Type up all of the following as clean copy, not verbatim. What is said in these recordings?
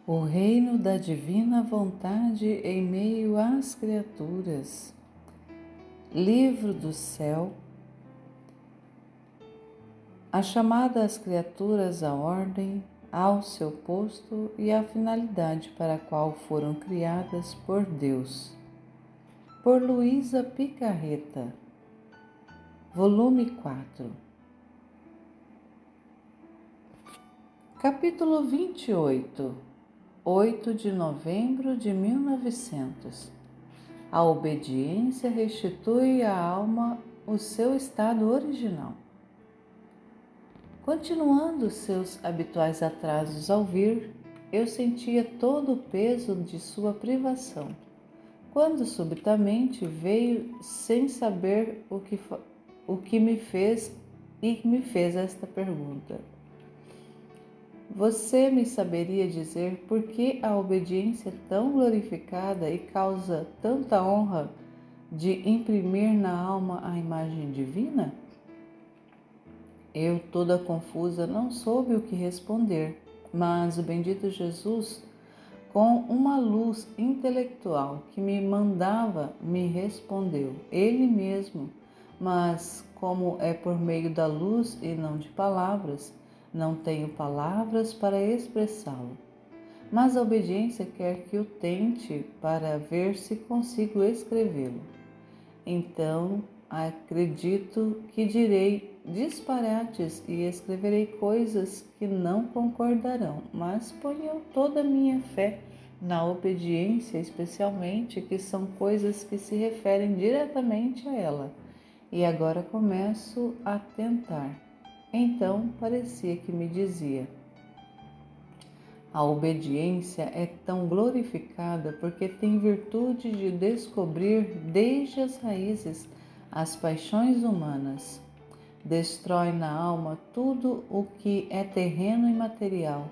O reino da divina vontade em meio às criaturas. Livro do céu. A chamada às criaturas à ordem, ao seu posto e à finalidade para a qual foram criadas por Deus. Por Luísa Picarreta. Volume 4. Capítulo 28. 8 de novembro de 1900. A obediência restitui à alma o seu estado original. Continuando seus habituais atrasos ao vir, eu sentia todo o peso de sua privação, quando subitamente veio sem saber o que me fez esta pergunta. Você me saberia dizer por que a obediência é tão glorificada e causa tanta honra de imprimir na alma a imagem divina? Eu, toda confusa, não soube o que responder, mas o bendito Jesus, com uma luz intelectual que me mandava, me respondeu, ele mesmo, mas como é por meio da luz e não de palavras, não tenho palavras para expressá-lo. Mas a obediência quer que eu tente para ver se consigo escrevê-lo. Então, acredito que direi disparates e escreverei coisas que não concordarão, mas ponho toda a minha fé na obediência, especialmente que são coisas que se referem diretamente a ela. E agora começo a tentar. Então parecia que me dizia: a obediência é tão glorificada porque tem virtude de descobrir desde as raízes as paixões humanas. Destrói na alma tudo o que é terreno e material,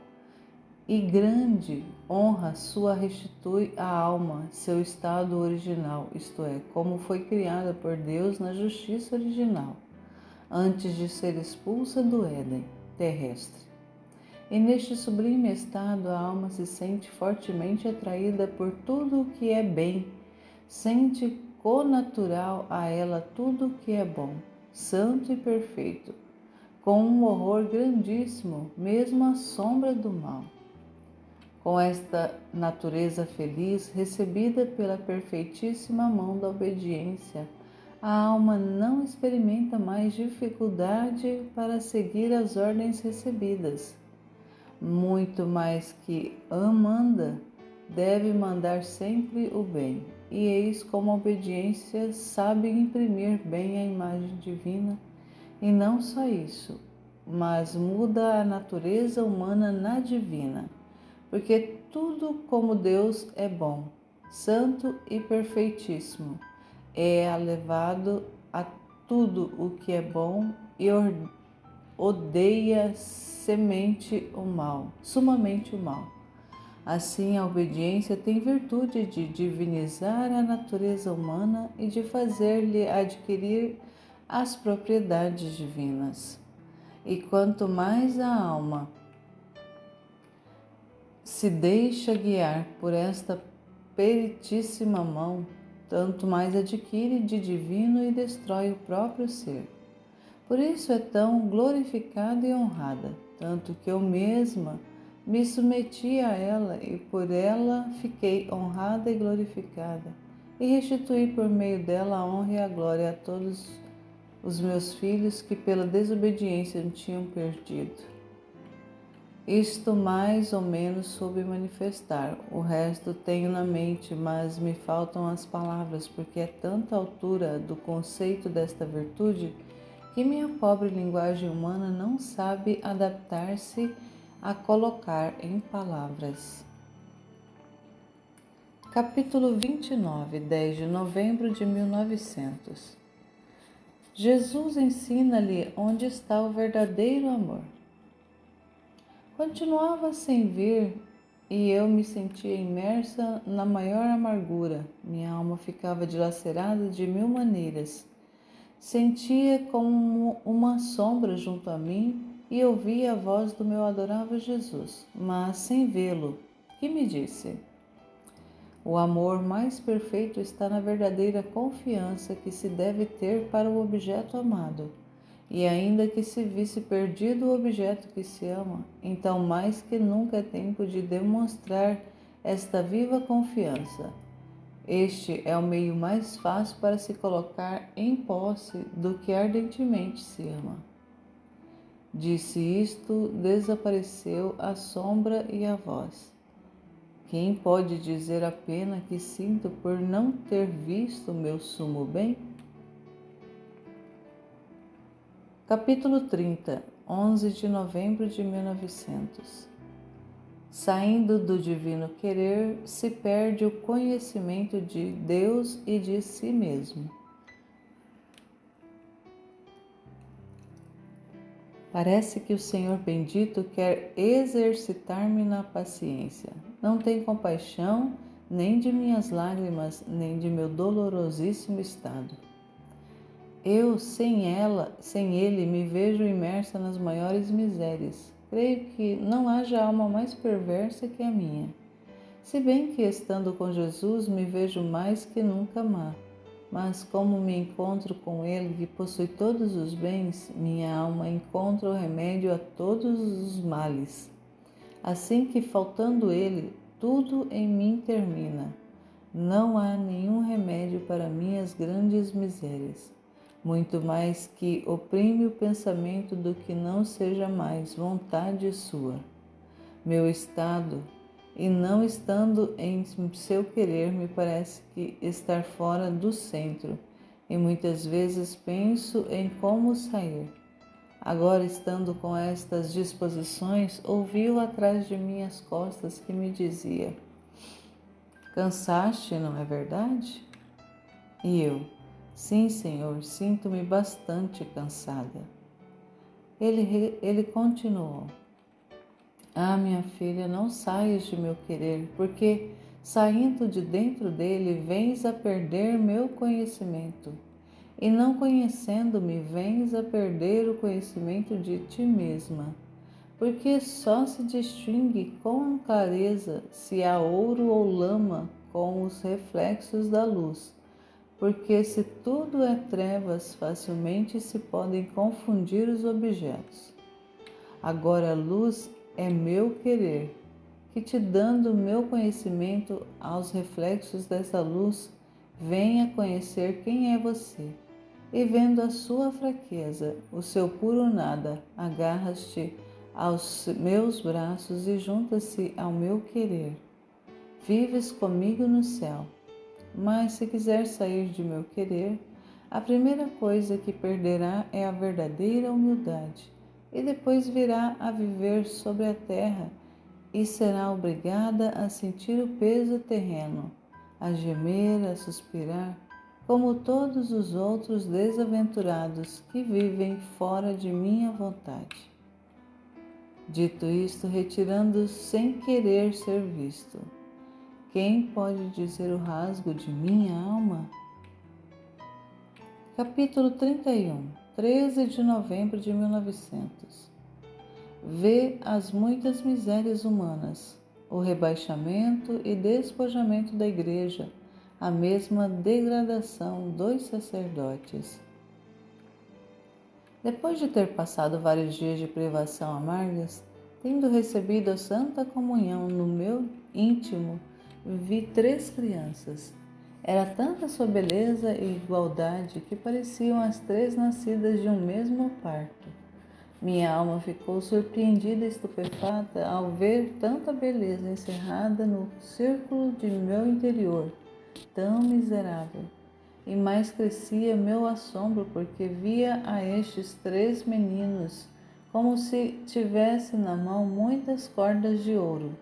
e grande honra sua restitui à alma seu estado original, isto é, como foi criada por Deus na justiça original, antes de ser expulsa do Éden terrestre. E neste sublime estado a alma se sente fortemente atraída por tudo o que é bem, sente connatural a ela tudo o que é bom, santo e perfeito, com um horror grandíssimo, mesmo à sombra do mal. Com esta natureza feliz, recebida pela perfeitíssima mão da obediência, a alma não experimenta mais dificuldade para seguir as ordens recebidas. Muito mais que manda, deve mandar sempre o bem. E eis como a obediência sabe imprimir bem a imagem divina, e não só isso, mas muda a natureza humana na divina, porque tudo como Deus é bom, santo e perfeitíssimo, é elevado a tudo o que é bom e odeia sumamente o mal. Assim, a obediência tem virtude de divinizar a natureza humana e de fazer-lhe adquirir as propriedades divinas. E quanto mais a alma se deixa guiar por esta peritíssima mão, tanto mais adquire de divino e destrói o próprio ser. Por isso é tão glorificada e honrada, tanto que eu mesma me submeti a ela e por ela fiquei honrada e glorificada, e restituí por meio dela a honra e a glória a todos os meus filhos que pela desobediência me tinham perdido. Isto mais ou menos soube manifestar, o resto tenho na mente, mas me faltam as palavras, porque é tanta altura do conceito desta virtude que minha pobre linguagem humana não sabe adaptar-se a colocar em palavras. Capítulo 29, 10 de novembro de 1900. Jesus ensina-lhe onde está o verdadeiro amor. Continuava sem vir e eu me sentia imersa na maior amargura. Minha alma ficava dilacerada de mil maneiras. Sentia como uma sombra junto a mim e ouvia a voz do meu adorável Jesus, mas sem vê-lo. que me disse: o amor mais perfeito está na verdadeira confiança que se deve ter para o objeto amado. E ainda que se visse perdido o objeto que se ama, então mais que nunca é tempo de demonstrar esta viva confiança. Este é o meio mais fácil para se colocar em posse do que ardentemente se ama. Disse isto, desapareceu a sombra e a voz. Quem pode dizer a pena que sinto por não ter visto meu sumo bem? Capítulo 30, 11 de novembro de 1900. Saindo do divino querer, se perde o conhecimento de Deus e de si mesmo. Parece que o Senhor bendito quer exercitar-me na paciência. Não tem compaixão nem de minhas lágrimas, nem de meu dolorosíssimo estado. Eu, sem ele, me vejo imersa nas maiores misérias. Creio que não haja alma mais perversa que a minha. Se bem que, estando com Jesus, me vejo mais que nunca má. Mas como me encontro com Ele, que possui todos os bens, minha alma encontra o remédio a todos os males. Assim que, faltando Ele, tudo em mim termina. Não há nenhum remédio para minhas grandes misérias. Muito mais que oprime o pensamento do que não seja mais vontade sua. Meu estado, e não estando em seu querer, me parece que estar fora do centro, e muitas vezes penso em como sair. Agora, estando com estas disposições, ouvi-o atrás de minhas costas que me dizia: cansaste, não é verdade? E eu: sim, Senhor, sinto-me bastante cansada. Ele continuou: ah, minha filha, não saias de meu querer, porque, saindo de dentro dele, vens a perder meu conhecimento. E não conhecendo-me, vens a perder o conhecimento de ti mesma. Porque só se distingue com clareza se há ouro ou lama com os reflexos da luz. Porque se tudo é trevas, facilmente se podem confundir os objetos. Agora a luz é meu querer, que te dando meu conhecimento aos reflexos dessa luz, venha conhecer quem é você. E vendo a sua fraqueza, o seu puro nada, agarras-te aos meus braços e juntas-se ao meu querer. Vives comigo no céu. Mas se quiser sair de meu querer, a primeira coisa que perderá é a verdadeira humildade, e depois virá a viver sobre a terra e será obrigada a sentir o peso terreno, a gemer, a suspirar, como todos os outros desaventurados que vivem fora de minha vontade. Dito isto, retirando sem querer ser visto, quem pode dizer o rasgo de minha alma? Capítulo 31, 13 de novembro de 1900. Vê as muitas misérias humanas, o rebaixamento e despojamento da Igreja, a mesma degradação dos sacerdotes. Depois de ter passado vários dias de privação amargas, tendo recebido a Santa Comunhão no meu íntimo, vi 3 crianças. Era tanta sua beleza e igualdade que pareciam as 3 nascidas de um mesmo parto. Minha alma ficou surpreendida e estupefata ao ver tanta beleza encerrada no círculo de meu interior, tão miserável. E mais crescia meu assombro porque via a estes 3 meninos como se tivesse na mão muitas cordas de ouro,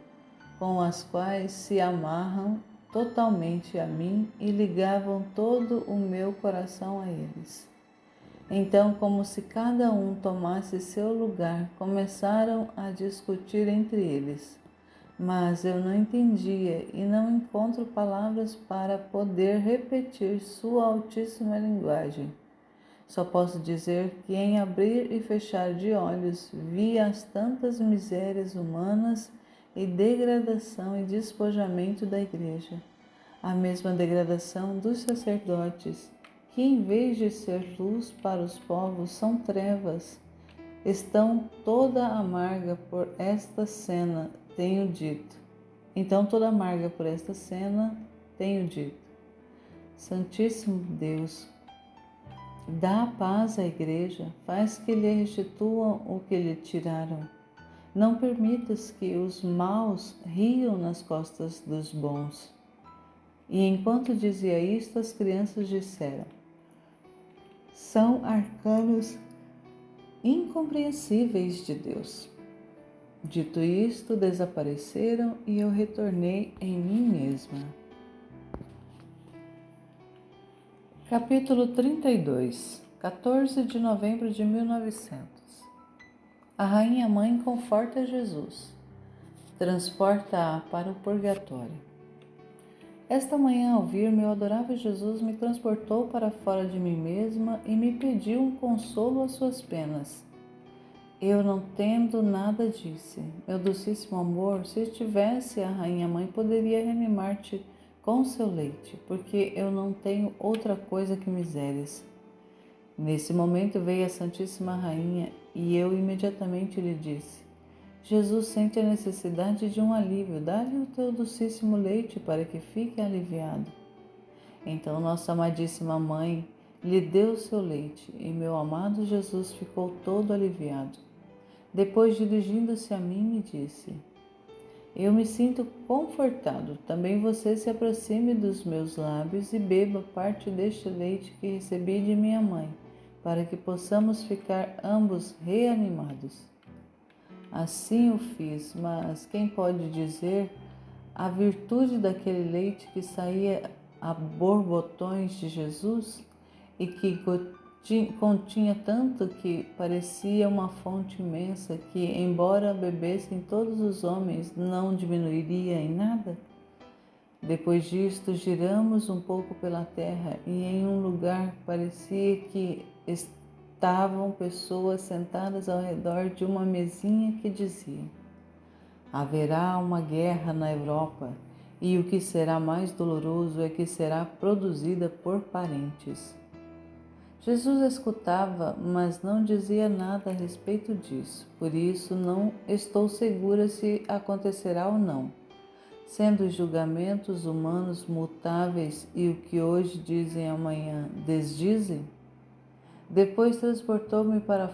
com as quais se amarram totalmente a mim e ligavam todo o meu coração a eles. Então, como se cada um tomasse seu lugar, começaram a discutir entre eles. Mas eu não entendia e não encontro palavras para poder repetir sua altíssima linguagem. Só posso dizer que em abrir e fechar de olhos vi as tantas misérias humanas e degradação e despojamento da Igreja, a mesma degradação dos sacerdotes, que em vez de ser luz para os povos são trevas, estão toda amarga por esta cena, tenho dito. Então toda amarga por esta cena, tenho dito. Santíssimo Deus, dá paz à Igreja, faz que lhe restituam o que lhe tiraram. Não permitas que os maus riam nas costas dos bons. E enquanto dizia isto, as crianças disseram: são arcanos incompreensíveis de Deus. Dito isto, desapareceram e eu retornei em mim mesma. Capítulo 32, 14 de novembro de 1900. A Rainha Mãe conforta Jesus, transporta-a para o purgatório. Esta manhã, ao vir, meu adorável Jesus me transportou para fora de mim mesma e me pediu um consolo às suas penas. Eu, não tendo nada, disse: meu docíssimo amor, se estivesse a Rainha Mãe, poderia reanimar-te com seu leite, porque eu não tenho outra coisa que misérias. Nesse momento veio a Santíssima Rainha e eu imediatamente lhe disse: Jesus sente a necessidade de um alívio, dá-lhe o teu docíssimo leite para que fique aliviado. Então nossa amadíssima Mãe lhe deu o seu leite e meu amado Jesus ficou todo aliviado. Depois, dirigindo-se a mim, me disse: eu me sinto confortado, também você se aproxime dos meus lábios e beba parte deste leite que recebi de minha mãe, para que possamos ficar ambos reanimados. Assim o fiz, mas quem pode dizer a virtude daquele leite que saía a borbotões de Jesus e que continha tanto que parecia uma fonte imensa que, embora bebessem todos os homens, não diminuiria em nada? Depois disto, giramos um pouco pela terra e em um lugar parecia que estavam pessoas sentadas ao redor de uma mesinha que dizia: haverá uma guerra na Europa e o que será mais doloroso é que será produzida por parentes. Jesus escutava, mas não dizia nada a respeito disso, por isso não estou segura se acontecerá ou não. Sendo os julgamentos humanos mutáveis e o que hoje dizem amanhã desdizem? Depois transportou-me para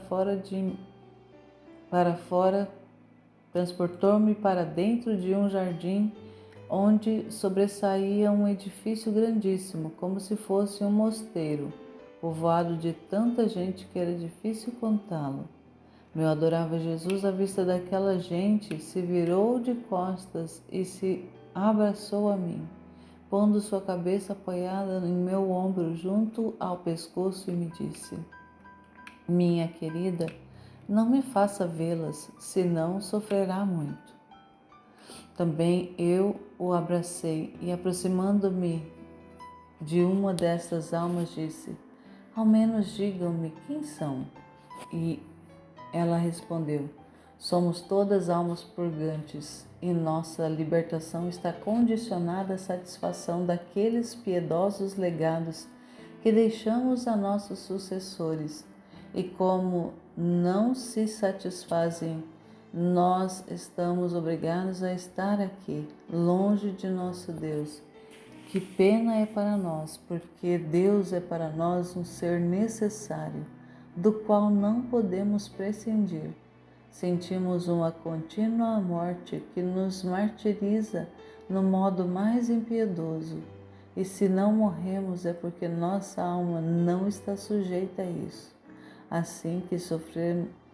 dentro de um jardim onde sobressaía um edifício grandíssimo, como se fosse um mosteiro, povoado de tanta gente que era difícil contá-lo. Meu adorável Jesus, à vista daquela gente, se virou de costas e se abraçou a mim, pondo sua cabeça apoiada em meu ombro junto ao pescoço e me disse: minha querida, não me faça vê-las, senão sofrerá muito. Também eu o abracei e, aproximando-me de uma dessas almas, disse: ao menos digam-me quem são. E ela respondeu: somos todas almas purgantes e nossa libertação está condicionada à satisfação daqueles piedosos legados que deixamos a nossos sucessores. E como não se satisfazem, nós estamos obrigados a estar aqui, longe de nosso Deus. Que pena é para nós, porque Deus é para nós um ser necessário, do qual não podemos prescindir. Sentimos uma contínua morte que nos martiriza no modo mais impiedoso, e se não morremos é porque nossa alma não está sujeita a isso. Assim que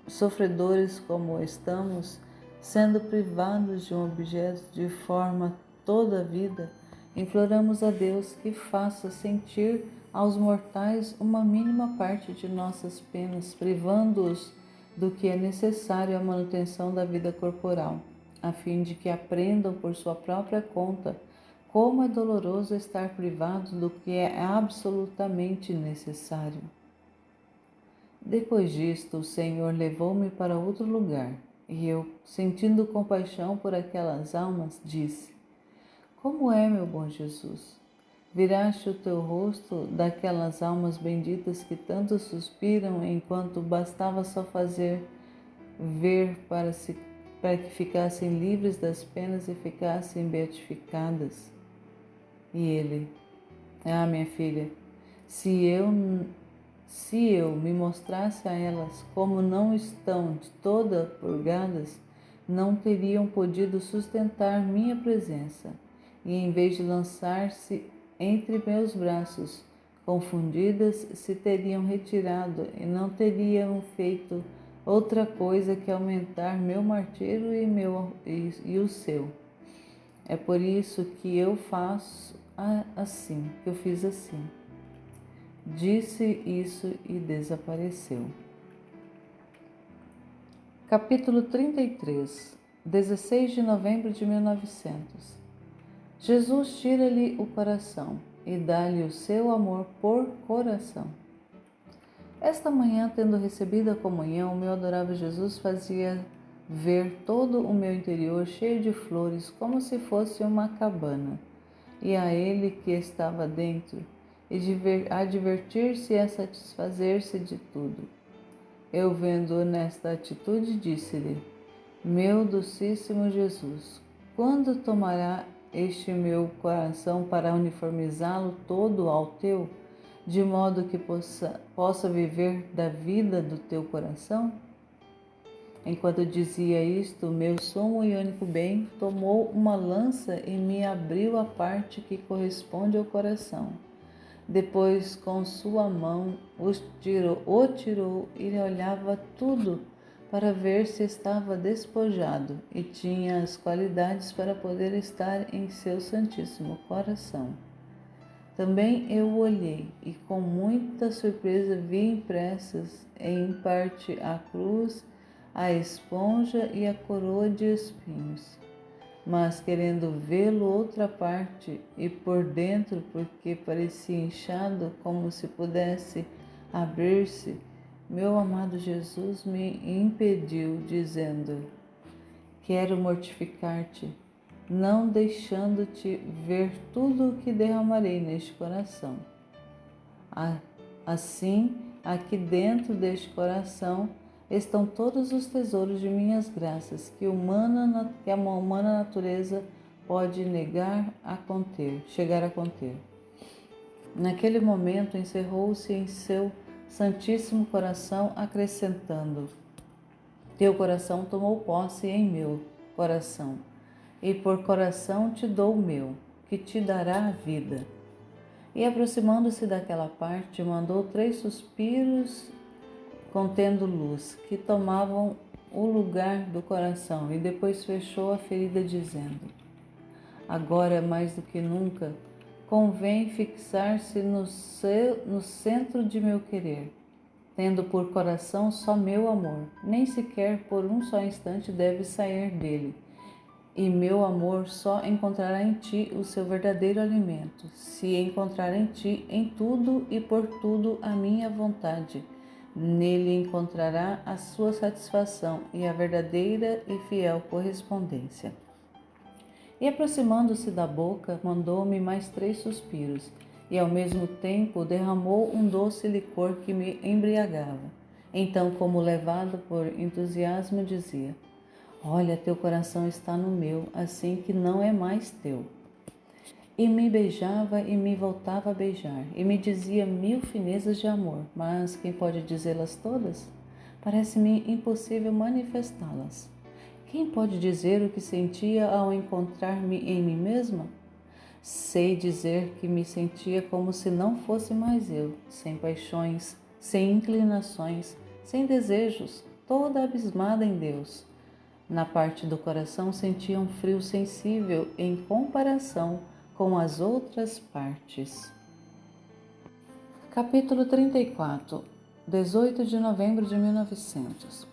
sofredores como estamos, sendo privados de um objeto de forma toda a vida, imploramos a Deus que faça sentir aos mortais uma mínima parte de nossas penas, privando-os do que é necessário à manutenção da vida corporal, a fim de que aprendam por sua própria conta como é doloroso estar privados do que é absolutamente necessário. Depois disto, o Senhor levou-me para outro lugar E eu, sentindo compaixão por aquelas almas, disse: Como é, meu bom Jesus? Viraste o teu rosto daquelas almas benditas que tanto suspiram, enquanto bastava só fazer ver para que ficassem livres das penas e ficassem beatificadas. E ele: minha filha, se eu me mostrasse a elas como não estão de toda purgadas, não teriam podido sustentar minha presença, e em vez de lançar-se entre meus braços, confundidas, se teriam retirado e não teriam feito outra coisa que aumentar meu martírio e o seu. É por isso que eu faço assim, que eu fiz assim. Disse isso e desapareceu. Capítulo 33, 16 de novembro de 1900. Jesus tira-lhe o coração e dá-lhe o seu amor por coração. Esta manhã, tendo recebido a comunhão, o meu adorável Jesus fazia ver todo o meu interior cheio de flores, como se fosse uma cabana, e a ele que estava dentro, e a divertir-se e a satisfazer-se de tudo. Eu, vendo-o nesta atitude, disse-lhe: Meu docíssimo Jesus, quando tomará este meu coração para uniformizá-lo todo ao teu, de modo que possa viver da vida do teu coração? Enquanto dizia isto, meu sumo e único bem tomou uma lança e me abriu a parte que corresponde ao coração. Depois, com sua mão, o tirou e olhava tudo para ver se estava despojado e tinha as qualidades para poder estar em seu santíssimo coração. Também eu olhei e com muita surpresa vi impressas em parte a cruz, a esponja e a coroa de espinhos. Mas querendo vê-lo outra parte e por dentro, porque parecia inchado como se pudesse abrir-se, meu amado Jesus me impediu, dizendo: Quero mortificar-te, não deixando-te ver tudo o que derramarei neste coração. Assim, aqui dentro deste coração estão todos os tesouros de minhas graças que a humana natureza pode chegar a conter. Naquele momento encerrou-se em seu santíssimo coração, acrescentando: Teu coração tomou posse em meu coração, e por coração te dou o meu, que te dará a vida. E aproximando-se daquela parte, mandou 3 suspiros contendo luz, que tomavam o lugar do coração, e depois fechou a ferida, dizendo: Agora, mais do que nunca, convém fixar-se no centro de meu querer, tendo por coração só meu amor, nem sequer por um só instante deve sair dele. E meu amor só encontrará em ti o seu verdadeiro alimento, se encontrar em ti em tudo e por tudo a minha vontade. Nele encontrará a sua satisfação e a verdadeira e fiel correspondência. E aproximando-se da boca, mandou-me mais 3 suspiros, e ao mesmo tempo derramou um doce licor que me embriagava. Então, como levado por entusiasmo, dizia: Olha, teu coração está no meu, assim que não é mais teu. E me beijava e me voltava a beijar, e me dizia 1000 finezas de amor, mas quem pode dizê-las todas? Parece-me impossível manifestá-las. Quem pode dizer o que sentia ao encontrar-me em mim mesma? Sei dizer que me sentia como se não fosse mais eu, sem paixões, sem inclinações, sem desejos, toda abismada em Deus. Na parte do coração sentia um frio sensível em comparação com as outras partes. Capítulo 34, 18 de novembro de 1900.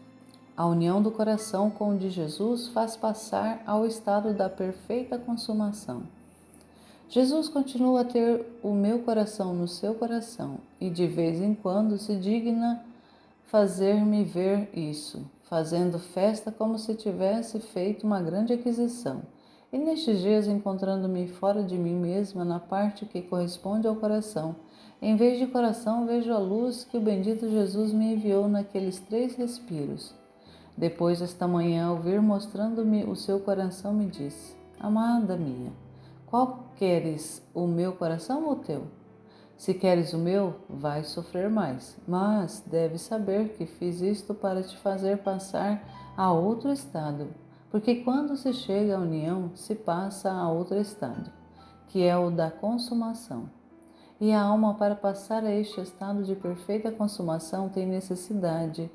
A união do coração com o de Jesus faz passar ao estado da perfeita consumação. Jesus continua a ter o meu coração no seu coração e de vez em quando se digna fazer-me ver isso, fazendo festa como se tivesse feito uma grande aquisição. E nestes dias, encontrando-me fora de mim mesma, na parte que corresponde ao coração, em vez de coração, vejo a luz que o bendito Jesus me enviou naqueles 3 respiros. Depois, esta manhã, ao vir mostrando-me o seu coração, me disse: Amada minha, qual queres, o meu coração ou o teu? Se queres o meu, vais sofrer mais, mas deves saber que fiz isto para te fazer passar a outro estado, porque quando se chega à união, se passa a outro estado, que é o da consumação. E a alma, para passar a este estado de perfeita consumação, tem necessidade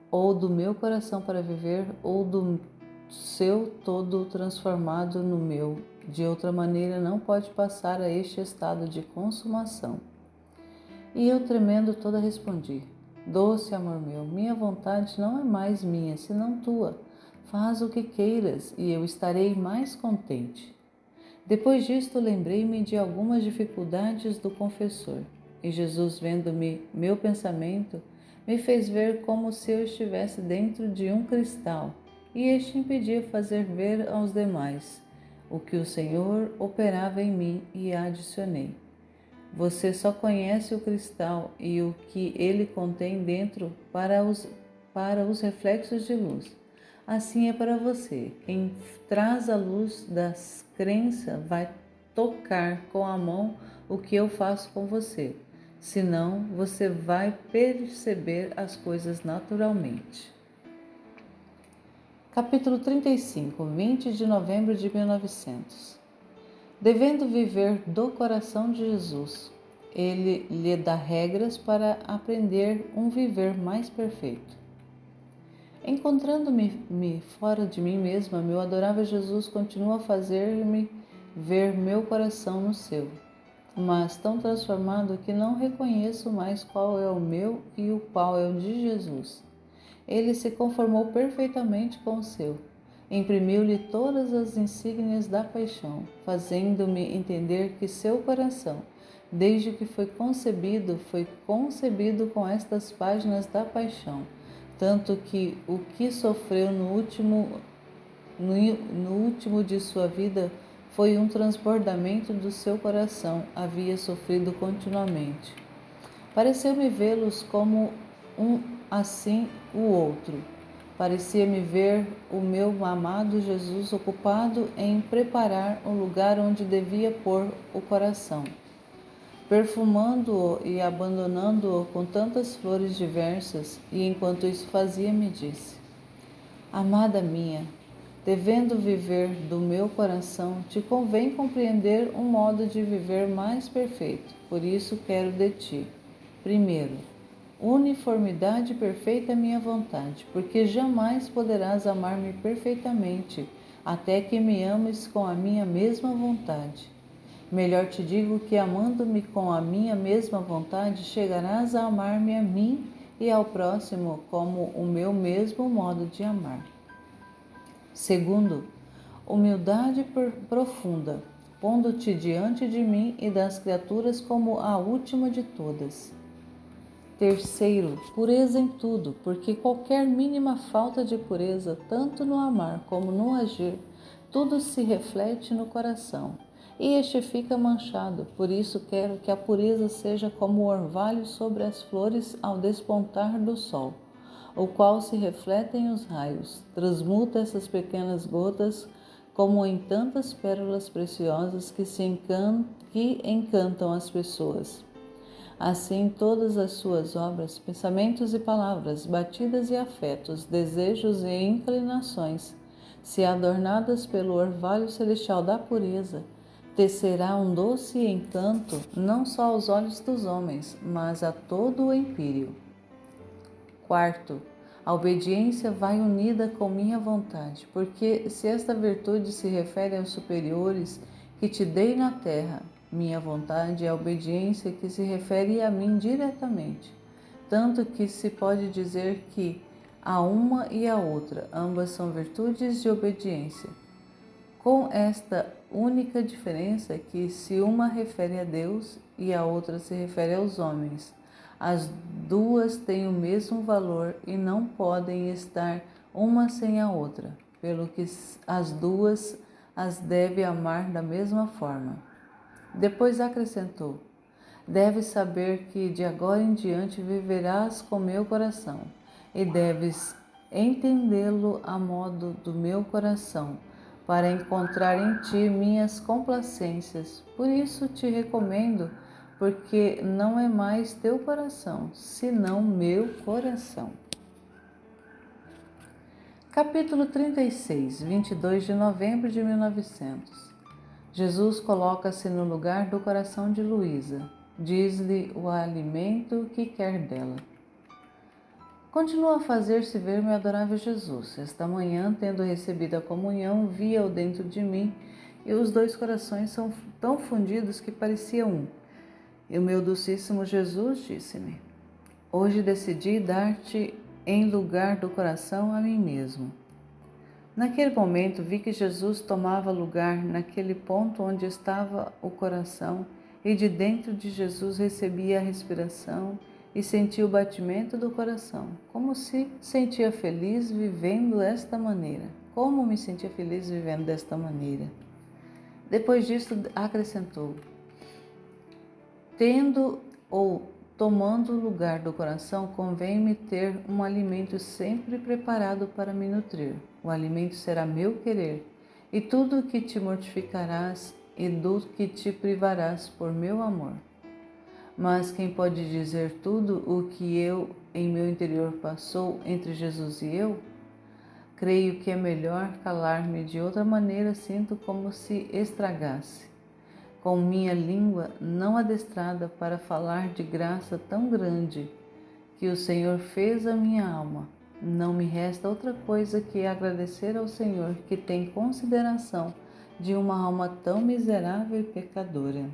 ou do meu coração para viver, ou do seu todo transformado no meu. De outra maneira, não pode passar a este estado de consumação. E eu, tremendo toda, respondi: Doce amor meu, minha vontade não é mais minha, senão tua. Faz o que queiras, e eu estarei mais contente. Depois disto, lembrei-me de algumas dificuldades do confessor, e Jesus, vendo-me meu pensamento, me fez ver como se eu estivesse dentro de um cristal, e este impedia fazer ver aos demais o que o Senhor operava em mim, e adicionei: Você só conhece o cristal e o que ele contém dentro para os reflexos de luz. Assim é para você. Quem traz a luz da crença vai tocar com a mão o que eu faço com você. Senão, você vai perceber as coisas naturalmente. Capítulo 35, 20 de novembro de 1900. Devendo viver do coração de Jesus, ele lhe dá regras para aprender um viver mais perfeito. Encontrando-me fora de mim mesma, meu adorável Jesus continua a fazer-me ver meu coração no seu, mas tão transformado que não reconheço mais qual é o meu e o qual é o de Jesus. Ele se conformou perfeitamente com o seu. Imprimiu-lhe todas as insígnias da paixão, fazendo-me entender que seu coração, desde que foi concebido com estas páginas da paixão, tanto que o que sofreu no último de sua vida foi um transbordamento do seu coração, havia sofrido continuamente. Pareceu-me vê-los como um assim o outro. Parecia-me ver o meu amado Jesus ocupado em preparar o lugar onde devia pôr o coração, perfumando-o e abandonando-o com tantas flores diversas, e enquanto isso fazia, me disse: Amada minha, devendo viver do meu coração, te convém compreender um modo de viver mais perfeito. Por isso quero de ti, primeiro, uniformidade perfeita à minha vontade, porque jamais poderás amar-me perfeitamente, até que me ames com a minha mesma vontade. Melhor te digo que, amando-me com a minha mesma vontade, chegarás a amar-me a mim e ao próximo como o meu mesmo modo de amar. Segundo, humildade profunda, pondo-te diante de mim e das criaturas como a última de todas. Terceiro, pureza em tudo, porque qualquer mínima falta de pureza, tanto no amar como no agir, tudo se reflete no coração, e este fica manchado. Por isso quero que a pureza seja como o orvalho sobre as flores ao despontar do sol, o qual se refletem os raios, transmuta essas pequenas gotas como em tantas pérolas preciosas que encantam as pessoas. Assim, todas as suas obras, pensamentos e palavras, batidas e afetos, desejos e inclinações, se adornadas pelo orvalho celestial da pureza, tecerá um doce encanto não só aos olhos dos homens, mas a todo o empírio. Quarto, a obediência vai unida com minha vontade, porque se esta virtude se refere aos superiores que te dei na terra, minha vontade é a obediência que se refere a mim diretamente, tanto que se pode dizer que a uma e a outra, ambas são virtudes de obediência, com esta única diferença que se uma refere a Deus e a outra se refere aos homens, As duas têm o mesmo valor e não podem estar uma sem a outra, pelo que as duas as deve amar da mesma forma. Depois acrescentou: deves saber que de agora em diante viverás com meu coração, e deves entendê-lo a modo do meu coração, para encontrar em ti minhas complacências. Por isso te recomendo, porque não é mais teu coração, senão meu coração. Capítulo 36, 22 de novembro de 1900. Jesus coloca-se no lugar do coração de Luísa. Diz-lhe o alimento que quer dela. Continua a fazer-se ver meu adorável Jesus. Esta manhã, tendo recebido a comunhão, via-o dentro de mim, e os dois corações são tão fundidos que parecia um. E o meu docíssimo Jesus disse-me: hoje decidi dar-te em lugar do coração a mim mesmo. Naquele momento vi que Jesus tomava lugar naquele ponto onde estava o coração, e de dentro de Jesus recebia a respiração e sentia o batimento do coração, como se sentia feliz vivendo desta maneira. Como me sentia feliz vivendo desta maneira. Depois disso acrescentou: tendo ou tomando o lugar do coração, convém-me ter um alimento sempre preparado para me nutrir. O alimento será meu querer, e tudo o que te mortificarás e do que te privarás por meu amor. Mas quem pode dizer tudo o que em meu interior passou entre Jesus e eu? Creio que é melhor calar-me, de outra maneira sinto como se estragasse. Com minha língua não adestrada para falar de graça tão grande que o Senhor fez à minha alma, não me resta outra coisa que agradecer ao Senhor que tem consideração de uma alma tão miserável e pecadora.